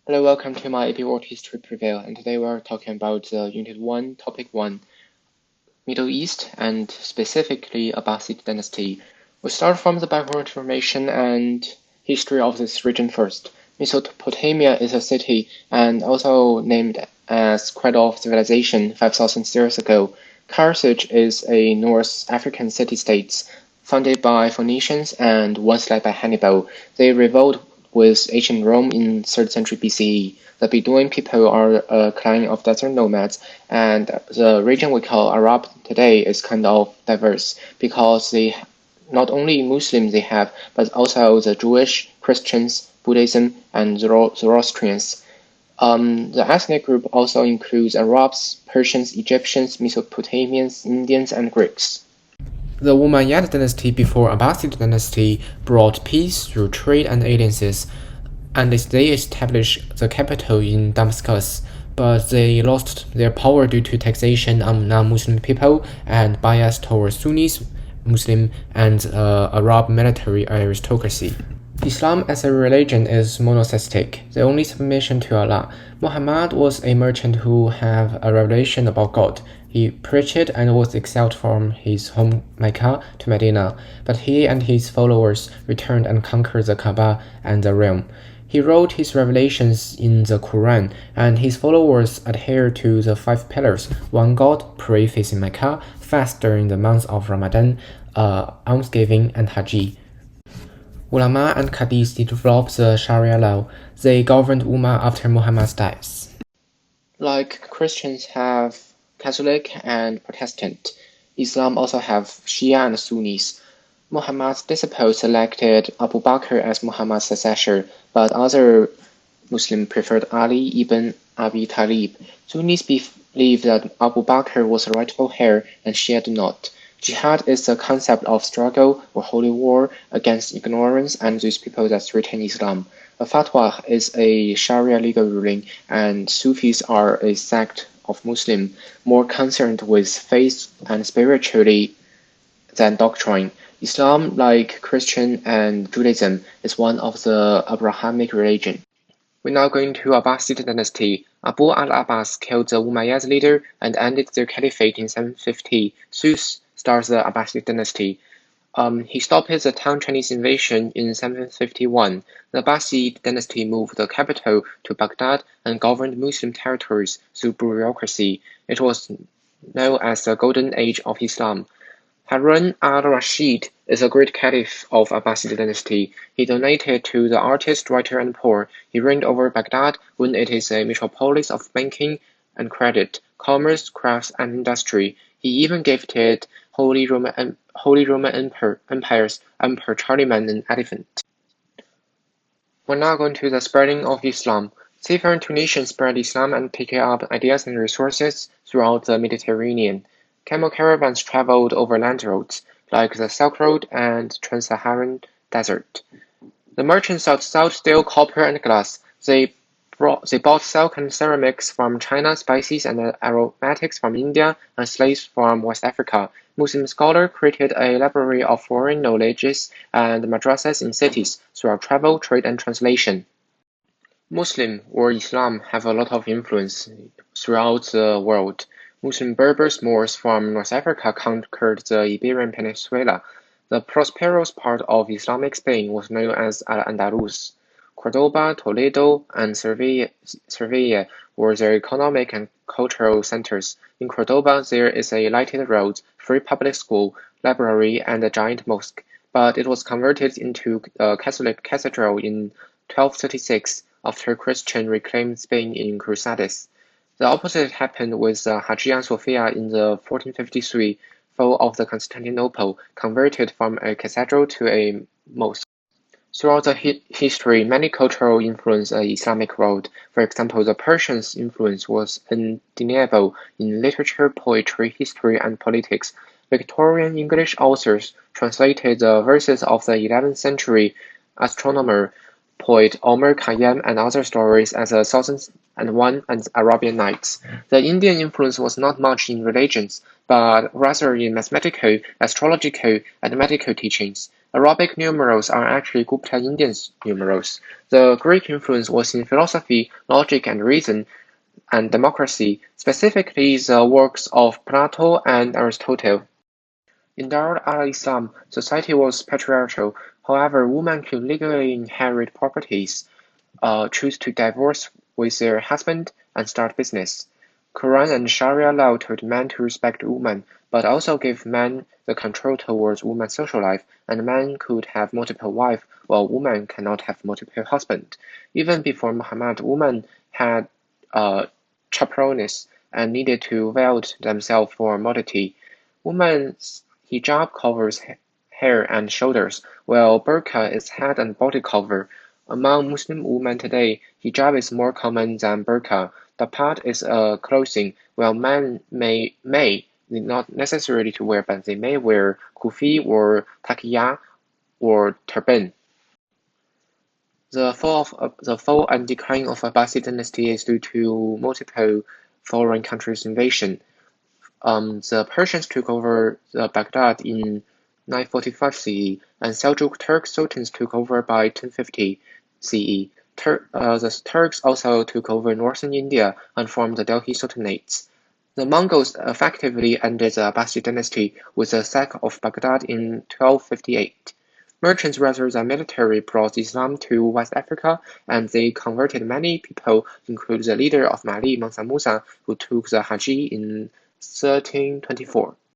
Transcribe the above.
Hello, welcome to my APWH History Prevail, and today we are talking about Unit 1, Topic 1, Middle East, and specifically Abbasid Dynasty. We start from the background information and history of this region first. Mesopotamia is a city and also named as cradle of civilization 5,000 years ago. Carthage is a North African city-state founded by Phoenicians and once led by Hannibal. They revolted with ancient Rome in 3rd century BCE. The Bedouin people are a clan of desert nomads, and the region we call Arab today is kind of diverse because they not only Muslims they have, but also the Jewish, Christians, Buddhism, and Zoroastrians. The ethnic group also includes Arabs, Persians, Egyptians, Mesopotamians, Indians, and Greeks. The Umayyad dynasty before Abbasid dynasty brought peace through trade and alliances, and they established the capital in Damascus, but they lost their power due to taxation on non-Muslim people and bias towards Sunnis, Muslim, and Arab military aristocracy. Islam as a religion is monotheistic, the only submission to Allah. Muhammad was a merchant who had a revelation about God. He preached and was exiled from his home Mecca to Medina, but he and his followers returned and conquered the Kaaba and the realm. He wrote his revelations in the Quran, and his followers adhere to the 5 pillars: one God, pray facing Mecca, fast during the month of Ramadan, almsgiving, and Hajj. Ulama and Qadis developed the Sharia law. They governed Ummah after Muhammad's death. Like Christians have Catholic and Protestant, Islam also have Shia and Sunnis. Muhammad's disciples selected Abu Bakr as Muhammad's successor, but other Muslims preferred Ali ibn Abi Talib. Sunnis believe that Abu Bakr was the rightful heir and Shia do not. Jihad is the concept of struggle or holy war against ignorance and those people that retain Islam. A fatwa is a Sharia legal ruling, and Sufis are a sect of Muslim more concerned with faith and spirituality than doctrine. Islam, like Christian and Judaism, is one of the Abrahamic religion. We're now going to Abbasid dynasty. Abu al-Abbas killed the Umayyad leader and ended their caliphate in 750. Sus starts the Abbasid dynasty. He stopped the Tang Chinese invasion in 751. The Abbasid dynasty moved the capital to Baghdad and governed Muslim territories through bureaucracy. It was known as the Golden Age of Islam. Harun al-Rashid is a great caliph of Abbasid dynasty. He donated to the artist, writer, and poor. He reigned over Baghdad when it is a metropolis of banking and credit, commerce, crafts, and industry. He even gifted Holy Roman Empire's Emperor Charlemagne an elephant. We're now going to the spreading of Islam. Seafaring Tunisians spread Islam and picked up ideas and resources throughout the Mediterranean. Camel caravans traveled over land roads, like the Silk Road and Trans-Saharan Desert. The merchants sold salt, steel, copper, and glass. They bought silk and ceramics from China, spices and aromatics from India, and slaves from West Africa. Muslim scholars created a library of foreign knowledges and madrasas in cities throughout travel, trade, and translation. Muslim or Islam have a lot of influence throughout the world. Muslim Berbers Moors from North Africa conquered the Iberian Peninsula. The prosperous part of Islamic Spain was known as Al-Andalus. Cordoba, Toledo, and Seville were their economic and cultural centers. In Cordoba, there is a lighted road, free public school, library, and a giant mosque, but it was converted into a Catholic cathedral in 1236 after Christians reclaimed Spain in Crusades. The opposite happened with Hagia Sophia in the 1453 fall of the Constantinople, converted from a cathedral to a mosque. Throughout the history, many cultural influenced the Islamic world. For example, the Persians' influence was undeniable in literature, poetry, history, and politics. Victorian English authors translated the verses of the 11th century astronomer poet Omar Khayyam and other stories as a Thousand and One and Arabian Nights. The Indian influence was not much in religions, but rather in mathematical, astrological, and medical teachings. Arabic numerals are actually Gupta Indian numerals. The Greek influence was in philosophy, logic and reason, and democracy, specifically the works of Plato and Aristotle. In Dar-al-Islam, society was patriarchal. However, women could legally inherit properties, choose to divorce with their husband, and start business. Quran and Sharia law told men to respect women, but also gave men the control towards women's social life, and men could have multiple wives, while women cannot have multiple husbands. Even before Muhammad, women had chaperones and needed to veil themselves for modesty. Women's hijab covers hair and shoulders, while burqa is head and body cover. Among Muslim women today, hijab is more common than burqa. The part is a clothing, while men may not necessarily to wear, but they may wear kufi or taqiyya or turban. The fall and decline of Abbasid dynasty is due to multiple foreign countries' invasion. The Persians took over Baghdad in 945 CE, and Seljuk Turk sultans took over by 1050 CE. The Turks also took over northern India and formed the Delhi Sultanates. The Mongols effectively ended the Abbasid dynasty with the sack of Baghdad in 1258. Merchants rather than military brought Islam to West Africa, and they converted many people, including the leader of Mali, Mansa Musa, who took the Hajj in 1324.